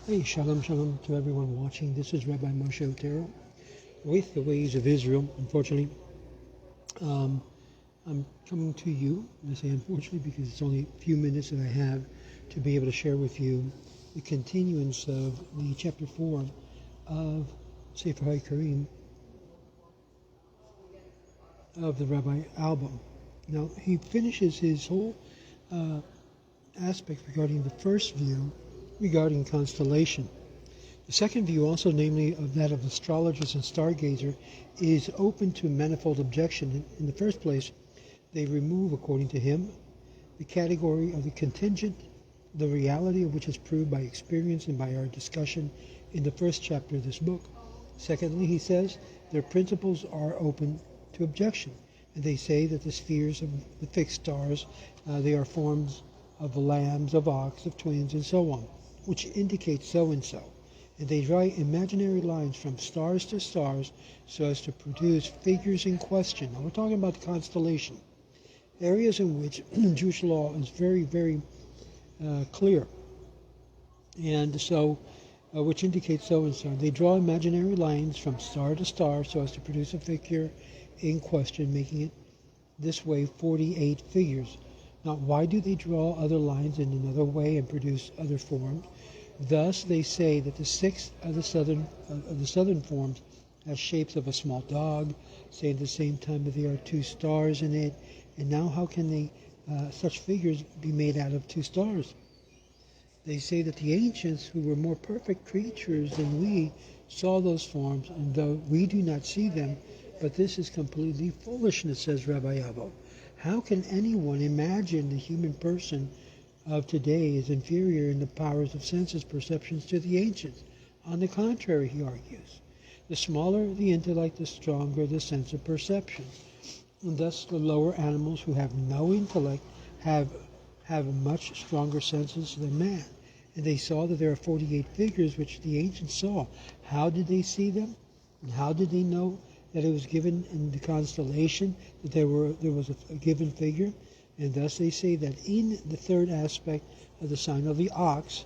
Hey, shalom, shalom to everyone watching. This is Rabbi Moshe Otero with the Ways of Israel. Unfortunately, I'm coming to you, and I say unfortunately because it's only a few minutes that I have to be able to share with you the continuance of the chapter 4 of SEFER HAIKKARIM of the Rabbi album. Now, he finishes his whole aspect regarding the first view regarding constellation. The second view, also namely of that of astrologers and stargazer, is open to manifold objection. In the first place, they remove, according to him, the category of the contingent, the reality of which is proved by experience and by our discussion in the first chapter of this book. Secondly, he says, their principles are open to objection, and they say that the spheres of the fixed stars, they are forms of lambs, of ox, of twins, and so on, which indicates so-and-so. And they draw imaginary lines from stars to stars so as to produce figures in question. Now we're talking about the constellation, areas in which Jewish law is very, very clear. And so, which indicates so-and-so. They draw imaginary lines from star to star so as to produce a figure in question, making it this way 48 figures. Now, why do they draw other lines in another way and produce other forms? Thus, they say that the sixth of the southern forms has shapes of a small dog, say at the same time that there are two stars in it. And now, how can they such figures be made out of two stars? They say that the ancients, who were more perfect creatures than we, saw those forms, and though we do not see them, but this is completely foolishness, says Rabbi Abo. How can anyone imagine the human person of today is inferior in the powers of senses perceptions to the ancients? On the contrary, he argues, the smaller the intellect, the stronger the sense of perception. And thus the lower animals who have no intellect have much stronger senses than man. And they saw that there are 48 figures which the ancients saw. How did they see them? And how did they know that it was given in the constellation, that there was a given figure? And thus they say that in the third aspect of the sign of the ox,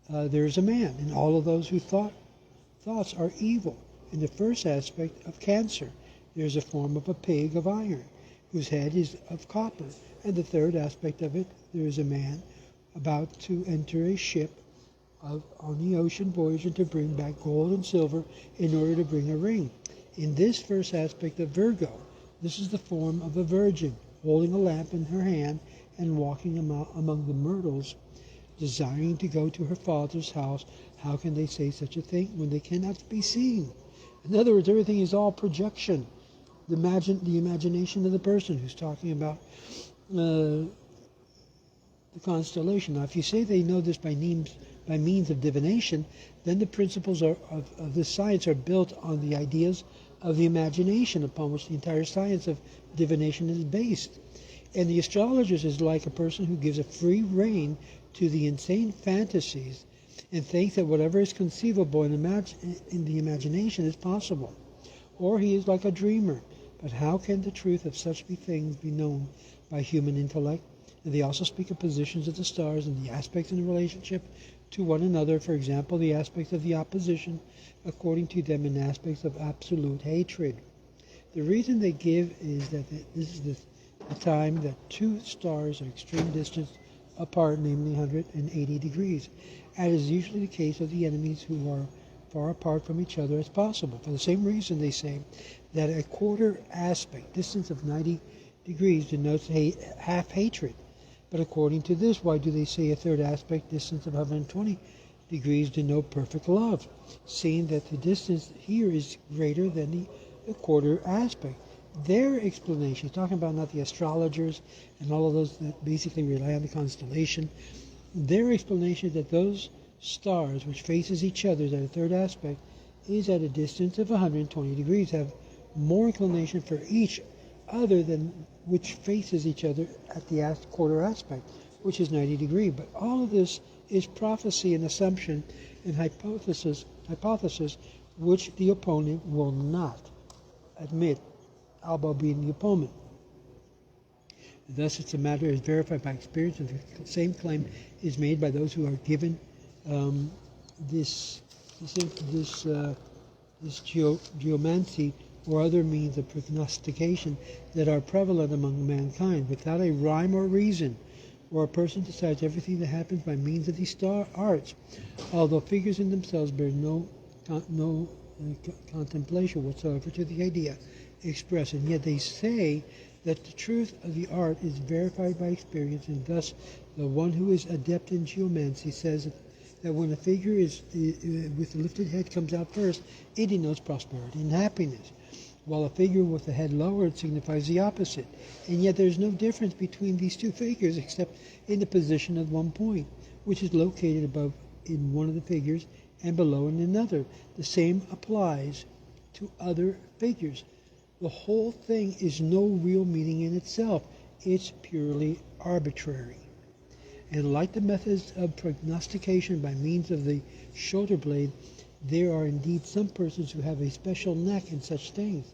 there is a man, and all of those who thoughts are evil. In the first aspect of Cancer, there is a form of a pig of iron, whose head is of copper. And the third aspect of it, there is a man about to enter a ship on the ocean voyage and to bring back gold and silver in order to bring a ring. In this first aspect of Virgo, this is the form of a virgin, holding a lamp in her hand and walking among the myrtles, desiring to go to her father's house. How can they say such a thing when they cannot be seen? In other words, everything is all projection. The imagination of the person who's talking about the constellation. Now, if you say they know this by means of divination, then the principles of this science are built on the ideas of the imagination upon which the entire science of divination is based. And the astrologers is like a person who gives a free rein to the insane fantasies and thinks that whatever is conceivable in the imagination is possible. Or he is like a dreamer. But how can the truth of such things be known by human intellect? And they also speak of positions of the stars and the aspects in relationship to one another. For example, the aspects of the opposition, according to them, in aspects of absolute hatred. The reason they give is that this is the time that two stars are extreme distance apart, namely 180 degrees, as is usually the case of the enemies who are far apart from each other as possible. For the same reason, they say that a quarter aspect, distance of 90 degrees, denotes half hatred. But according to this, why do they say a third aspect, distance of 120 degrees, denote perfect love, seeing that the distance here is greater than the quarter aspect? Their explanation, talking about not the astrologers and all of those that basically rely on the constellation, their explanation is that those stars which faces each other at a third aspect is at a distance of 120 degrees, have more inclination for each other than which faces each other at the quarter aspect, which is 90 degrees. But all of this is prophecy and assumption and hypothesis, which the opponent will not admit, Alba being the opponent. Thus, it's a matter is verified by experience, and the same claim is made by those who are given this geomancy or other means of prognostication that are prevalent among mankind without a rhyme or reason, or a person decides everything that happens by means of these star arts, although figures in themselves bear no contemplation whatsoever to the idea expressed, and yet they say that the truth of the art is verified by experience, and thus the one who is adept in geomancy says that when a figure is with the lifted head comes out first, it denotes prosperity and happiness, while a figure with the head lowered signifies the opposite. And yet there is no difference between these two figures except in the position of one point, which is located above in one of the figures and below in another. The same applies to other figures. The whole thing is no real meaning in itself. It's purely arbitrary. And like the methods of prognostication by means of the shoulder blade, there are indeed some persons who have a special knack in such things,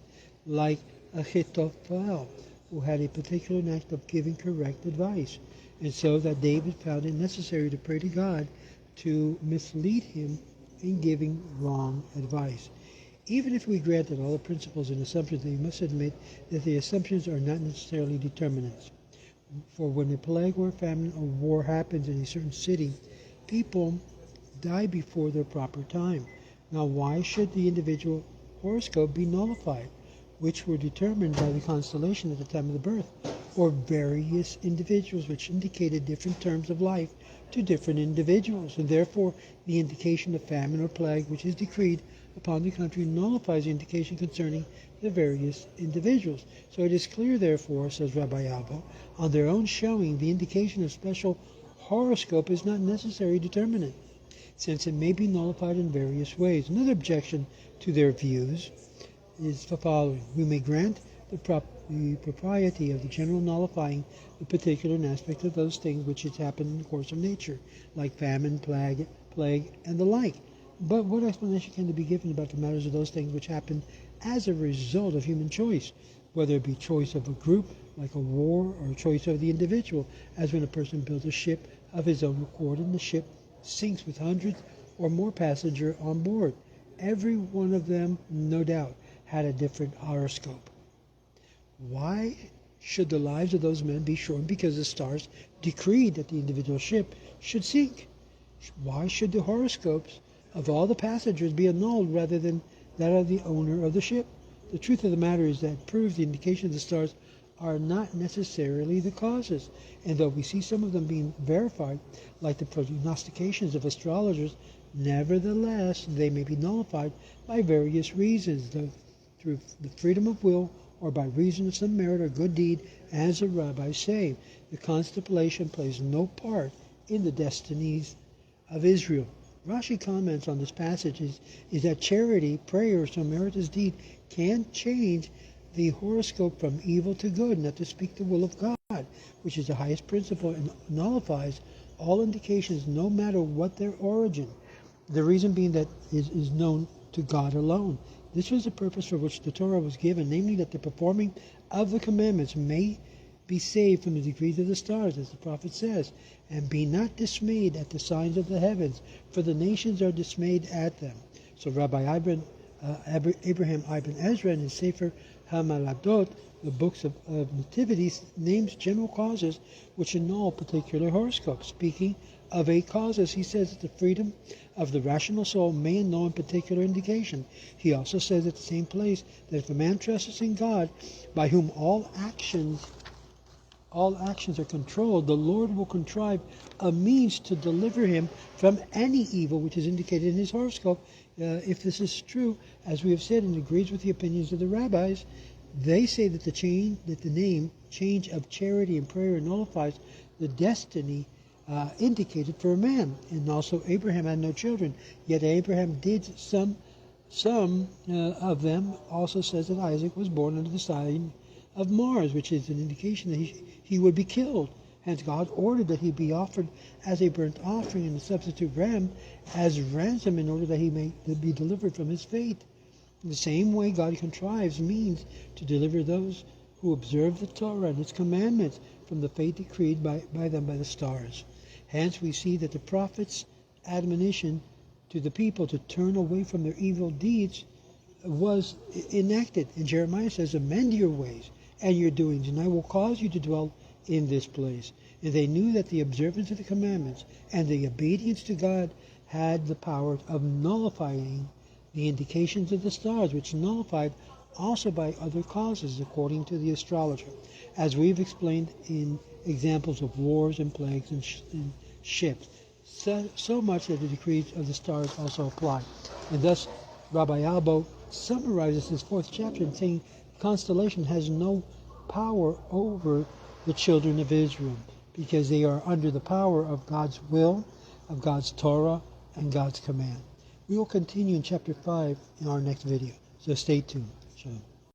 like Ahithophel, who had a particular knack of giving correct advice, and so that David found it necessary to pray to God to mislead him in giving wrong advice. Even if we grant that all the principles and assumptions, we must admit that the assumptions are not necessarily determinants. For when a plague or a famine or war happens in a certain city, people die before their proper time. Now, why should the individual horoscope be nullified, which were determined by the constellation at the time of the birth, or various individuals which indicated different terms of life to different individuals, and therefore the indication of famine or plague which is decreed upon the country nullifies the indication concerning the various individuals. So it is clear, therefore, says Rabbi Albo, on their own showing, the indication of special horoscope is not necessary determinant, since it may be nullified in various ways. Another objection to their views is the following. We may grant the propriety of the general nullifying the particular aspect of those things which has happened in the course of nature, like famine, plague, and the like. But what explanation can be given about the matters of those things which happen as a result of human choice, whether it be choice of a group, like a war, or choice of the individual, as when a person builds a ship of his own accord and the ship sinks with hundreds or more passengers on board? Every one of them, no doubt, had a different horoscope. Why should the lives of those men be shortened because the stars decreed that the individual ship should sink? Why should the horoscopes of all the passengers be annulled rather than that of the owner of the ship? The truth of the matter is that it proves the indication of the stars are not necessarily the causes, and though we see some of them being verified, like the prognostications of astrologers, nevertheless they may be nullified by various reasons, through the freedom of will or by reason of some merit or good deed, as the rabbis say. The constellation plays no part in the destinies of Israel. Rashi comments on this passage is that charity, prayer, or some meritorious deed can change the horoscope from evil to good, not to speak the will of God, which is the highest principle, and nullifies all indications no matter what their origin. The reason being that it is known to God alone. This was the purpose for which the Torah was given, namely that the performing of the commandments may be saved from the degrees of the stars, as the prophet says, and be not dismayed at the signs of the heavens, for the nations are dismayed at them. So Rabbi Abraham Ibn Ezra in his SEFER HaMaladot, the books of nativities, names general causes which annul particular horoscopes. Speaking of eight causes, he says that the freedom of the rational soul may annul in particular indication. He also says at the same place that if a man trusts in God, by whom all actions are controlled, the Lord will contrive a means to deliver him from any evil which is indicated in his horoscope. If this is true, as we have said, and agrees with the opinions of the rabbis, they say that the name change of charity and prayer nullifies the destiny indicated for a man. And also Abraham had no children, yet Abraham did some of them. Also says that Isaac was born under the sign of Mars, which is an indication that he would be killed. Hence God ordered that he be offered as a burnt offering and a substitute ram as ransom, in order that he may be delivered from his fate. In the same way, God contrives means to deliver those who observe the Torah and its commandments from the fate decreed by them by the stars. Hence we see that the prophet's admonition to the people to turn away from their evil deeds was enacted. And Jeremiah says, amend your ways and your doings, and I will cause you to dwell in this place. And they knew that the observance of the commandments and the obedience to God had the power of nullifying the indications of the stars, which nullified also by other causes, according to the astrologer, as we've explained in examples of wars and plagues and ships. So much that the decrees of the stars also apply. And thus, Rabbi Albo summarizes this fourth chapter in saying constellation has no power over the children of Israel, because they are under the power of God's will, of God's Torah, and God's command. We will continue in chapter 5 in our next video, so stay tuned. Shalom.